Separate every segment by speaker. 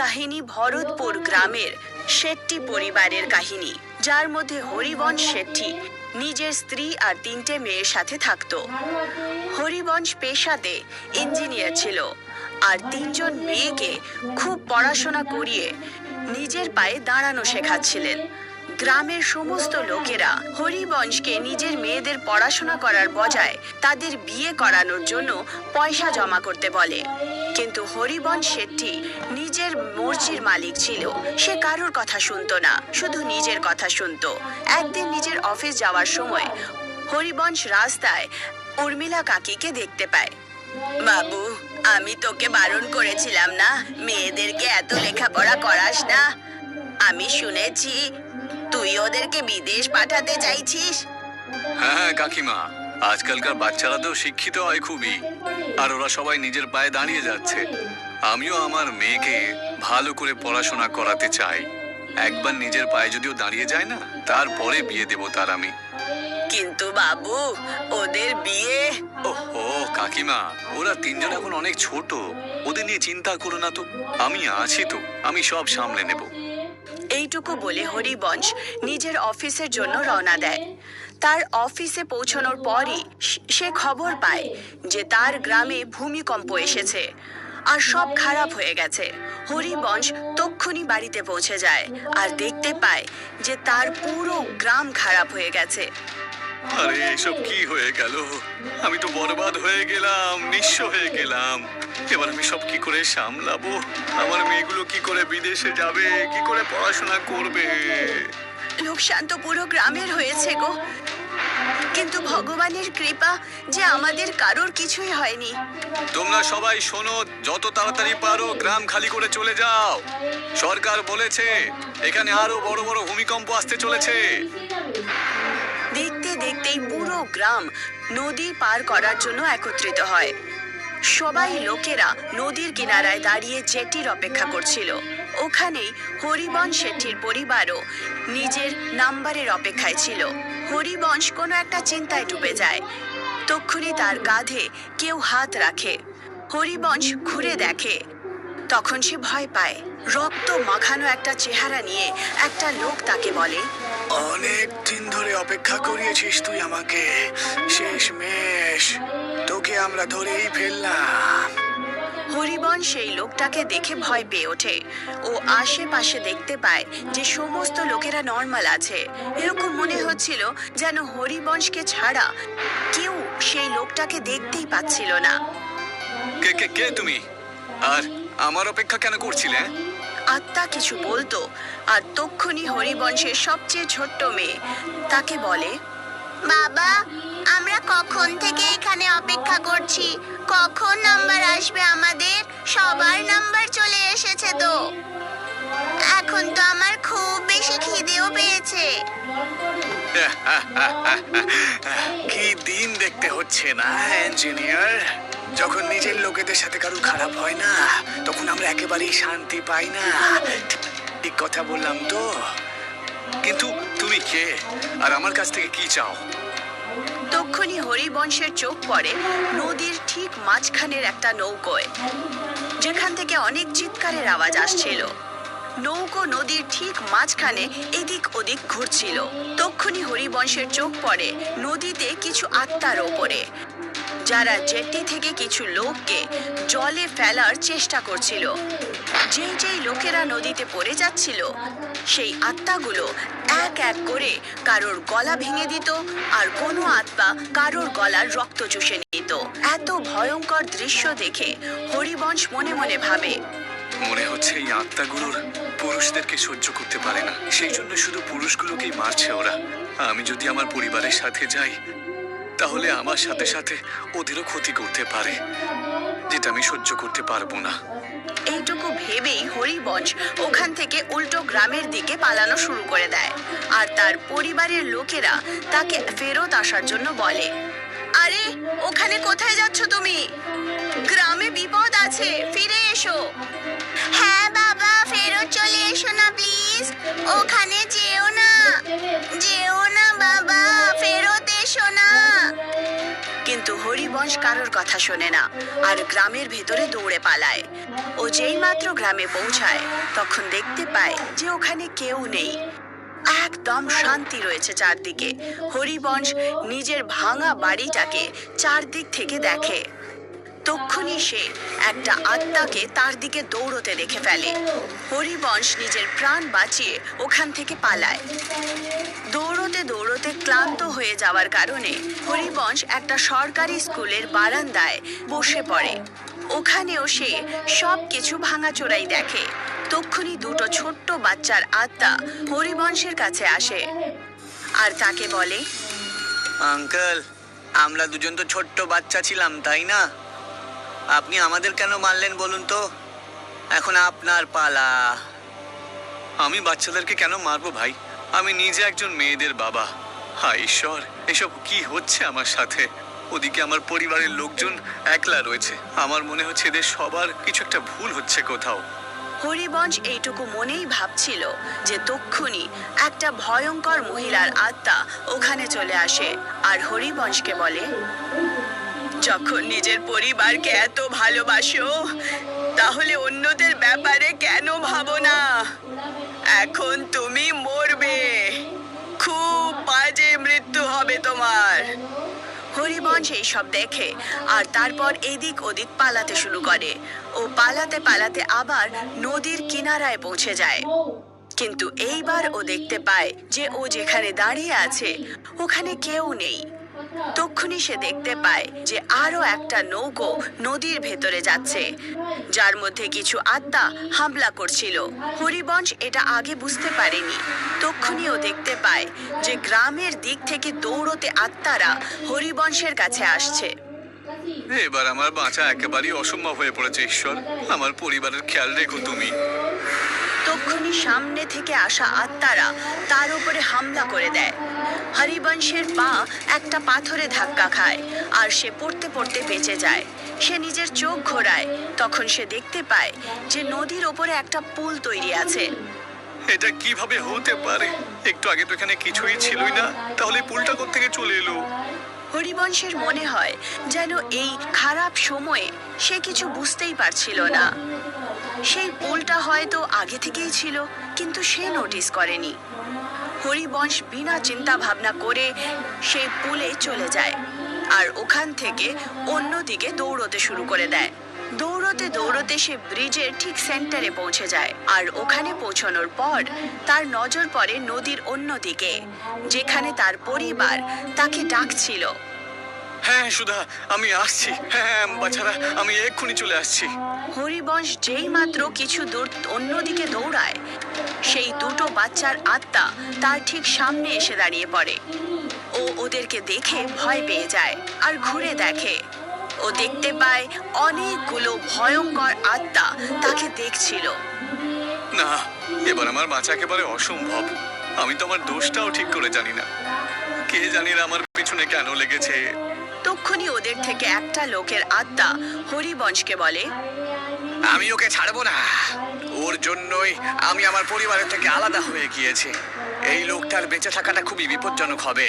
Speaker 1: কাহিনী ভরতপুর গ্রামের শেট্টি পরিবারের কাহিনী, যার মধ্যে হরিবংশ শেট্টি নিজের স্ত্রী আর 3টে মেয়ের সাথে থাকত। হরিবংশ পেশাতে ইঞ্জিনিয়ার ছিল আর 3জন মেয়েকে খুব পড়াশোনা করিয়ে নিজের পায়ে দাঁড়ানো শেখাচ্ছিলেন। গ্রামের সমস্ত লোকেরা হরিবংশকে নিজের মেয়েদের পড়াশোনা করার বজায় তাদের বিয়ে করানোর জন্য পয়সা জমা করতে বলে। কিন্তু হরিবংশ শেট্টি নিজের মর্জির মালিক ছিল। সে কারোর কথা শুনতো না, শুধু নিজের কথা শুনতো। একদিন নিজের অফিস যাওয়ার সময় হরিবংশ রাস্তায় উর্মিলা কাকিকে দেখতে পায়। বাবু, আমি তোকে বারণ করেছিলাম না মেয়েদেরকে এত লেখাপড়া করাস না? আমি শুনেছি তুই ওদেরকে বিদেশ পাঠাতে চাইছিস।
Speaker 2: হ্যাঁ কাকিমা, আজকালকার বাচ্চারা তো শিক্ষিত হয় খুবই, আর ওরা সবাই নিজের পায়ে দাঁড়িয়ে যাচ্ছে। আমিও আমার মেয়েকে ভালো করে পড়াশোনা করাতে চাই। একবার নিজের পায়ে যদিও দাঁড়িয়ে যায় না, তারপরে বিয়ে দেব তার আমি।
Speaker 1: কিন্তু বাবু, ওদের বিয়ে।
Speaker 2: ওহো কাকিমা, ওরা 3জন এখন অনেক ছোট, ওদের নিয়ে চিন্তা করো না তো। আমি আছি তো, আমি সব সামলে নেব।
Speaker 1: এইটুকু বলে হরিবংশ নিজের অফিসের জন্য রওনা দেয়। তার অফিসে পৌঁছানোর পরই সে খবর পায় যে তার গ্রামে ভূমিকম্প এসেছে আর সব খারাপ হয়ে গেছে। হরিবংশ তক্ষুনি বাড়িতে পৌঁছে যায় আর দেখতে পায় যে তার পুরো গ্রাম খারাপ হয়ে গেছে।
Speaker 2: আরে এসব কি হয়ে গেল? আমি তো বরবাদ হয়ে গেলাম, নিঃস্ব হয়ে গেলাম। এবার আমি সব কি করে সামলাবো? আমার মেয়েগুলো কি করে বিদেশে যাবে, কি করে পড়াশোনা করবে?
Speaker 1: লোকসান তো পুরো গ্রামের হয়েছে গো, কিন্তু ভগবানের কৃপা যে আমাদের কারোর কিছুই হয়নি।
Speaker 2: তোমরা সবাই শোনো, যত তাড়াতাড়ি পারো গ্রাম খালি করে চলে যাও। সরকার বলেছে এখানে আরো বড় বড় ভূমিকম্প আসতে চলেছে।
Speaker 1: দেখতে দেখতেই পুরো গ্রাম নদী পার করার জন্য একত্রিত হয়। সবাই লোকেরা নদীর কিনারায় দাঁড়িয়ে জেটির অপেক্ষা করছিল। ওখানেই হরিবংশ শেট্টির পরিবারও নিজের নাম্বারের অপেক্ষায় ছিল। হরিবংশ কোনো একটা চিন্তায় ডুবে যায়। তক্ষুনি তার কাঁধে কেউ হাত রাখে। হরিবংশ ঘুরে দেখে, তখন সে ভয় পায়। রক্ত মাখানো একটা চেহারা নিয়ে একটা লোক তাকে বলে,
Speaker 3: অনেক দিন ধরে অপেক্ষা করিয়েছিস তুই আমাকে, শেষমেশ তোকে আমরা ধরেই ফেললাম।
Speaker 1: হরিবংশ সেই লোকটাকে দেখে ভয় পেয়ে ওঠে। ও আশেপাশে দেখতে পায় যে সমস্ত লোকেরা নর্মাল আছে। এরকম মনে হচ্ছিল যেন হরিবংশকে ছাড়া কেউ সেই লোকটাকে দেখতেই পাচ্ছিল না।
Speaker 2: কে কে কে তুমি? আর আমার অপেক্ষা কেন করছিলে?
Speaker 1: আত্মা কিছু বলতো, আর তক্ষুনি হরিবংশের সবচেয়ে ছোট্ট মেয়ে তাকে বলে, বাবা, আমরা কখন থেকে এখানে অপেক্ষা করছি। কখন নাম্বার আসবে আমাদের? সবার নাম্বার চলে এসেছে তো। এখন তো আমার খুব বেশি খিদেও পেয়েছে।
Speaker 3: কি দিন দেখতে হচ্ছে না ইঞ্জিনিয়ার? যখন নিজের লোকেদের সাথে কারো খারাপ হয় না, তখন আমরা একেবারেই শান্তি পাই না। ঠিক কথা বললাম তো?
Speaker 2: কিন্তু তুমি কে, আর আমার কাছ থেকে কি চাও?
Speaker 1: তক্ষুনি হরিবংশের চোখ পড়ে নদীর ঠিক মাঝখানের একটা নৌকোয়, যেখান থেকে অনেক চিৎকারের আওয়াজ আসছিল। নৌকো নদীর ঠিক মাঝখানে এদিক ওদিক ঘুরছিল। তক্ষুনি হরিবংশের চোখ পড়ে নদীতে কিছু আত্মার ওপরে, যারা জেটি থেকে কিছু লোককে জলে ফেলার চেষ্টা করছিল। যেই যেই লোকেরা নদীতে পড়ে যাচ্ছিল, সেই আত্মাগুলো এক এক করে কারোর গলা ভেঙে দিত, আর কোনো আত্মা কারোর গলার রক্ত চুষে নিত। এত ভয়ঙ্কর দৃশ্য দেখে হরিবংশ মনে মনে ভাবে,
Speaker 2: মনে হচ্ছে এই আত্মাগুলোর পুরুষদেরকে সহ্য করতে পারে না, সেই জন্য শুধু পুরুষগুলোকেই মারছে ওরা। আমি যদি আমার পরিবারের সাথে যাই, তাহলে আমার সাথে সাথে ওদেরও ক্ষতি করতে পারে, যেটা আমি সহ্য করতে পারবো না।
Speaker 1: এইটুকু ভেবেই হরিবংশ ওখান থেকে উল্টো গ্রামের দিকে পালানো শুরু করে দেয়। আর তার পরিবারের লোকেরা তাকে ফেরত আসার জন্য বলে, আরে ওখানে কোথায় যাচ্ছ তুমি? গ্রামে বিপদ আছে, ফিরে এসো। হ্যাঁ বাবা, ফেরত চলে এসো না প্লিজ। ওখানে যেও না, যেও না বাবা, ফেরত এসো না। কিন্তু হরিবংশ কারোর কথা শোনে না আর গ্রামের ভেতরে দৌড়ে পালায়। ও যেই মাত্র গ্রামে পৌঁছায় তখন দেখতে পায় যে ওখানে কেউ নেই, একদম শান্তি রয়েছে চারদিকে। হরিবংশ নিজের ভাঙা বাড়িটাকে চারদিক থেকে দেখে। তক্ষুনি সে একটা আত্মাকে তার দিকে দৌড়তে দেখে ফেলে। হরিবংশ নিজের প্রাণ বাঁচিয়ে ওখান থেকে পালায়। দৌড়তে দৌড়তে ক্লান্ত হয়ে যাওয়ার কারণে হরিবংশ একটা সরকারি স্কুলের বারান্দায় বসে পড়ে। ওখানেও সে সবকিছু ভাঙাচোরাই দেখে। তক্ষুনি দুটো ছোট্ট বাচ্চার আত্মা হরিবংশের কাছে আসে আর তাকে বলে,
Speaker 3: আঙ্কেল, আমরা দুজন তো ছোট্ট বাচ্চা ছিলাম, তাই না? আপনি আমাদের কেন মারলেন বলুন তো? এখন আপনার পালা।
Speaker 2: আমি বাচ্চাদেরকে কেন মারবো ভাই? আমি নিজে একজন মেয়েদের বাবা। হায় ঈশ্বর, এসব কি হচ্ছে আমার সাথে? ওদিকে আমার পরিবারের লোকজন একলা রয়েছে। আমার মনে হচ্ছে এদের সবার কিছু একটা ভুল হচ্ছে কোথাও।
Speaker 1: হরিবংশ এইটুকু মনেই ভাবছিল যে তক্ষুনি একটা ভয়ঙ্কর মহিলার আত্মা ওখানে চলে আসে আর হরিবংশকে বলে, যখন নিজের পরিবারকে এত ভালোবাসো তাহলে অন্যদের ব্যাপারে কেন ভাবো না? এখন তুমি মরবে, খুব বাজে মৃত্যু হবে তোমার। হরিবংশ এইসব দেখে আর তারপর এদিক ওদিক পালাতে শুরু করে। ও পালাতে পালাতে আবার নদীর কিনারায় পৌঁছে যায়। কিন্তু এইবার ও দেখতে পায় যে ও যেখানে দাঁড়িয়ে আছে ওখানে কেউ নেই। তক্ষুনি সে দেখতে পায় যে আরো একটা নৌকো নদীর ভেতরে যাচ্ছে, যার মধ্যে কিছু আত্মা হামলা করছিল। হরিবংশ এটা আগে বুঝতে পারেনি। তক্ষুনি ও দেখতে পায় যে গ্রামের দিক থেকে দৌড়তে আত্মারা হরিবংশের কাছে আসছে।
Speaker 2: এবার আমার বাঁচা একেবারেই অসম্ভব হয়ে পড়েছে। ঈশ্বর, আমার পরিবারের খেয়াল রেখো তুমি।
Speaker 1: তক্ষুনি সামনে থেকে আসা আত্মারা তার উপরে হামলা করে দেয়। হরিবংশের পা একটা পাথরে ধাক্কা খায় আর সে পড়তে পড়তে বেঁচে যায়। সে নিজের চোখ ঘোরায়, তখন সে দেখতে পায় যে নদীর ওপরে একটা পুল তৈরি আছে।
Speaker 2: এটা কিভাবে হতে পারে? একটু আগে তো এখানে কিছুই ছিলই না, তাহলে পুলটা কোত্থেকে চলে এলো?
Speaker 1: হরিবংশের মনে হয় যেন এই খারাপ সময়ে সে কিছু বুঝতেই পারছিল না। সেই পুলটা হয়তো আগে থেকেই ছিল, কিন্তু সে নোটিস করেনি। হরিবংশ বিনা চিন্তা ভাবনা করে সেই পুলে চলে যায় আর ওখান থেকে অন্যদিকে দৌড়তে শুরু করে দেয়। দৌড়তে দৌড়তে সে ব্রিজের ঠিক সেন্টারে পৌঁছে যায় আর ওখানে পৌঁছানোর পর তার নজর পড়ে নদীর অন্যদিকে, যেখানে তার পরিবার তাকে ডাকছিল।
Speaker 2: হ্যাঁ সুধা, আমি আসছি। হ্যাঁ বাচ্চারা, আমি এক্ষুনি চলে আসছি।
Speaker 1: হরিবংশ যেই মাত্র কিছু দূর অন্যদিকে দৌড়ায়, সেই দুটো বাচ্চার আত্মা তার ঠিক সামনে এসে দাঁড়িয়ে পড়ে। ও ওদেরকে দেখে ভয় পেয়ে যায় আর ঘুরে দেখে। ও দেখতে পায় অনেকগুলো ভয়ঙ্কর আত্মা তাকে দেখছিল।
Speaker 2: না, এবার আমার বাঁচা একেবারে অসম্ভব। আমি তো আমার দোষটাও ঠিক করে জানি না। কে জানি না আমার পিছনে কেন লেগেছে।
Speaker 1: তক্ষুনি ওদের থেকে একটা লোকের আত্মা হরিবংশকে বলে,
Speaker 3: আমি ওকে ছাড়বো না। ওর জন্যই আমি আমার পরিবারের থেকে আলাদা হয়ে গিয়েছি। এই লোকটার বেঁচে থাকাটা খুবই বিপজ্জনক হবে।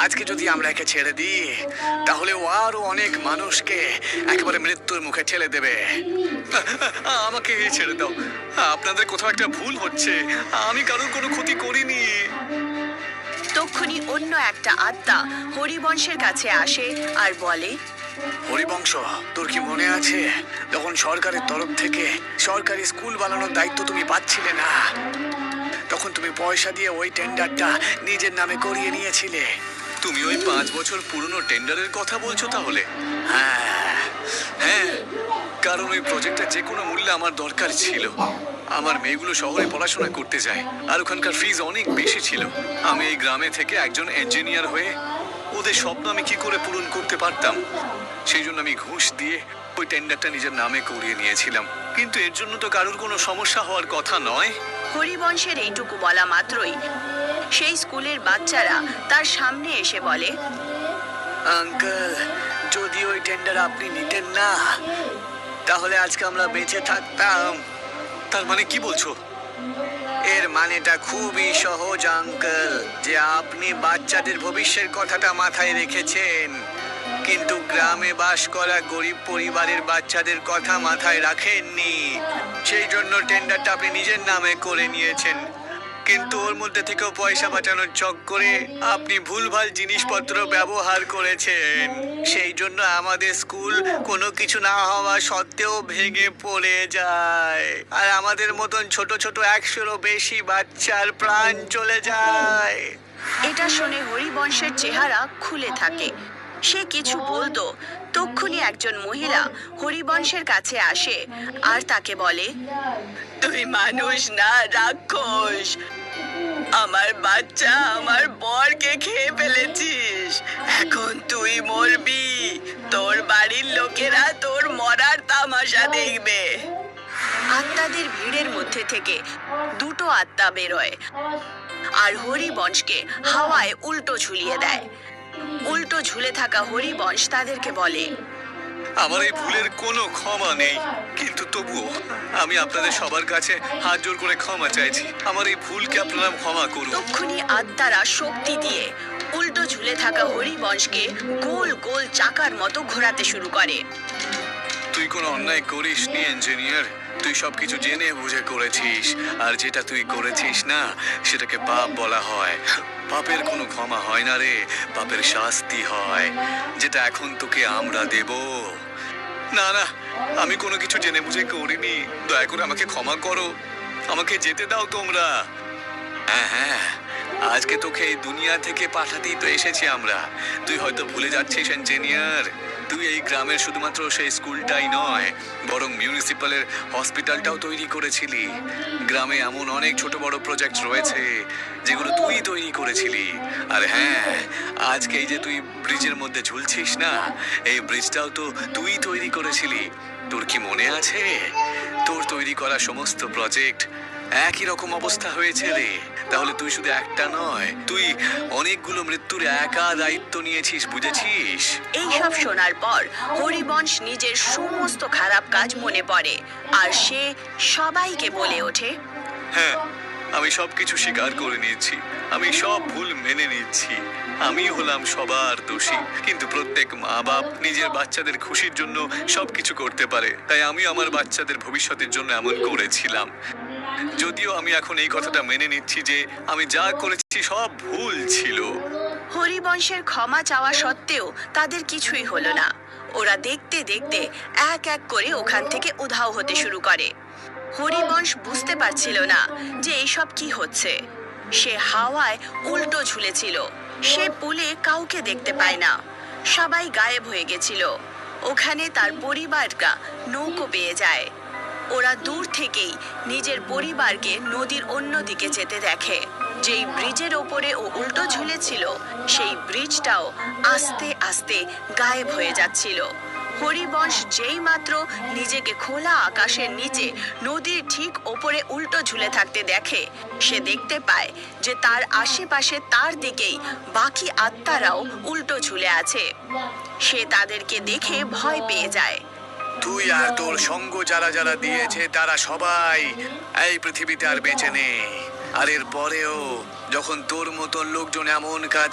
Speaker 3: আজকে যদি আমরা একে ছেড়ে দিই তাহলে ও আরো অনেক মানুষকে একেবারে মৃত্যুর মুখে ঠেলে দেবে।
Speaker 2: আমাকে ছেড়ে দাও। আপনাদের কোথাও একটা ভুল হচ্ছে। আমি কারোর কোনো ক্ষতি করিনি।
Speaker 1: তক্ষুনি অন্য একটা আত্মা হরিবংশের কাছে আসে আর বলে,
Speaker 3: হরিবংশ, তোর কি মনে আছে যখন সরকারের তরফ থেকে সরকারি স্কুল বানানোর দায়িত্ব তুমি পাচ্ছিলে না, তখন তুমি পয়সা দিয়ে ওই টেন্ডারটা নিজের নামে করিয়ে নিয়েছিলে?
Speaker 2: তুমি ওই 5 বছর পুরনো টেন্ডারের কথা বলছো তাহলে?
Speaker 3: হ্যাঁ,
Speaker 2: হ্যাঁ, কারণ ওই প্রজেক্টটা যে কোনো মূল্যে আমার দরকার ছিল। আমার মেয়েগুলো শহরে পড়াশোনা করতে যায় আর ওখানকার ফিজ অনেক বেশি ছিল। আমি এই গ্রামে থেকে একজন ইঞ্জিনিয়ার হয়ে ওদের স্বপ্ন আমি কি করে পূরণ করতে পারতাম, সেই জন্য আমি ঘুষ দিয়ে ওই টেন্ডারটা নিজের নামে করিয়ে নিয়েছিলাম। কিন্তু এর জন্য তো কারোর কোনো সমস্যা হওয়ার কথা নয়।
Speaker 1: হরিবংশের এইটুকু বলা মাত্রই সেই স্কুলের বাচ্চারা তার সামনে এসে বলে,
Speaker 3: আঙ্কেল, যদি ওই টেন্ডার আপনি নিতেন না তাহলে আজকে আমরা বেঁচে থাকতাম।
Speaker 2: তার মানে কি বলছো?
Speaker 3: এর মানেটা খুবই সহজ আঙ্কেল, যে আপনি বাচ্চাদের ভবিষ্যের কথাটা মাথায় রেখেছেন,
Speaker 2: কিন্তু গ্রামে বাস করা গরিব পরিবারের বাচ্চাদের কথা মাথায় রাখেননি। সেই জন্য টেন্ডারটা আপনি নিজের নামে করে নিয়েছেন, কিন্তু ওর মধ্যে থেকেও পয়সা বাঁচানোর চক্করে আপনি ভুলভাল জিনিসপত্র ব্যবহার করেছেন। সেই জন্য আমাদের স্কুল কোনো কিছু না হওয়া সত্ত্বেও ভেঙে পড়ে যায়, আর আমাদের মতন ছোট ছোট 100-রও বেশি বাচ্চার প্রাণ চলে যায়।
Speaker 1: এটা শুনে হরিবংশের চেহারা খুলে থাকে। সে কিছু বলতো, তক্ষুনি একজন মহিলা হরিবংশের কাছে আসে আর তাকে বলে, তুই মানুষ না রাক্ষস। আমার বাচ্চা আমার বরকে খেয়ে ফেলেছিস, এখন তুই মরবি। তোর বাড়ির লোকেরা তোর মরার তামাশা দেখবে। আত্মাদের ভিড়ের মধ্যে থেকে দুটো আত্মা বেরোয় আর হরিবংশকে হাওয়ায় উল্টো ঝুলিয়ে দেয়। উল্টো ঝুলে থাকা হরিবংশ তাদেরকে বলে,
Speaker 2: আমার এই ভুলের কোনো ক্ষমা নেই, কিন্তু তবুও আমি আপনাদের সবার কাছে হাত জোর করে ক্ষমা চাইছি। আমার এই ভুলকে আপনারা ক্ষমা করুন।
Speaker 1: তক্ষুনি আত্মারা শক্তি দিয়ে উল্টো ঝুলে থাকা হরিবংশকে গোল গোল চাকার মতো ঘোরাতে শুরু করে।
Speaker 2: তুই কোনো অন্যায় করিসনি ইঞ্জিনিয়ার, তুই সবকিছু জেনে বুঝে করেছিস, আর যেটা তুই করেছিস না সেটাকে পাপ বলা হয়। পাপের কোনো ক্ষমা হয় না রে, পাপের শাস্তি হয়, যেটা এখন তোকে আমরা দেব। না না, আমি কোনো কিছু জেনে বুঝে করিনি, দয়া করে আমাকে ক্ষমা করো, আমাকে যেতে দাও তোমরা। হ্যাঁ হ্যাঁ, আজকে তোকে এই দুনিয়া থেকে পাঠাতেই তো এসেছি আমরা। তুই হয়তো ভুলে যাচ্ছিস ইঞ্জিনিয়ার, তুই এই গ্রামের শুধুমাত্র সেই স্কুলটাই নয়, বরং মিউনিসিপ্যালের হসপিটালটাও তৈরি করেছিলি। গ্রামে এমন অনেক ছোট বড় প্রজেক্ট রয়েছে যেগুলো তুই তৈরি করেছিলি। আর হ্যাঁ, আজকে এই যে তুই ব্রিজের মধ্যে ঝুলছিস না, এই ব্রিজটাও তো তুই তৈরি করেছিলি। তোর কি মনে আছে? তোর তৈরি করা সমস্ত প্রজেক্ট একই রকম অবস্থা হয়েছে রে। তাহলে তুই শুধু একটা নয়, তুই অনেকগুলো মৃত্যুর একা দায়িত্ব নিয়েছিস, বুঝেছিস?
Speaker 1: এইসব শোনার পর হরিবংশ নিজের সমস্ত খারাপ কাজ মনে পড়ে আর সে সবাইকে বলে ওঠে,
Speaker 2: হ্যাঁ, আমি সবকিছু স্বীকার করে নিয়েছি, আমি সব ভুল মেনে নিচ্ছি। আমি হলাম সবার দোষী, কিন্তু প্রত্যেক মা বাপ নিজের বাচ্চাদের খুশির জন্য সবকিছু করতে পারে, তাই আমি আমার বাচ্চাদের ভবিষ্যতের জন্য এমন করেছিলাম। যদিও আমি এখন এই কথাটা মেনে নিচ্ছি যে আমি যা করেছি সব ভুল ছিল।
Speaker 1: হরিবংশের ক্ষমা চাওয়া সত্ত্বেও তাদের কিছুই হলো না। ওরা দেখতে দেখতে এক এক করে ওখান থেকে উধাও হতে শুরু করে। হরিবংশ বুঝতে পারছিল না যে এইসব কি হচ্ছে। সে হাওয়ায় উল্টো ঝুলেছিল, সে পুলে কাউকে দেখতে পায় না, সবাই গায়েব হয়ে গেছিল। ওখানে তার পরিবারটা নৌকো পেয়ে যায়। ওরা দূর থেকেই নিজের পরিবারকে নদীর অন্য দিকে যেতে দেখে। যেই ব্রিজের ওপরে ও উল্টো ঝুলেছিল, সেই ব্রিজটাও আস্তে আস্তে গায়েব হয়ে যাচ্ছিল। হরিবংশ যেই মাত্র নিজেকে খোলা আকাশের নিচে নদীর ঠিক ওপরে উল্টো ঝুলে থাকতে দেখে, সে দেখতে পায় যে তার আশেপাশে তার দিকেই বাকি আত্মারাও উল্টো ঝুলে আছে। সে তাদেরকে দেখে ভয় পেয়ে যায়।
Speaker 3: তুই আর তোর সঙ্গ যারা যারা দিয়েছে তারা সবাই এই পৃথিবীতে আর বেঁচে নেই। আর এর পরেও যখন তোর মতন লোকজন এমন কাজ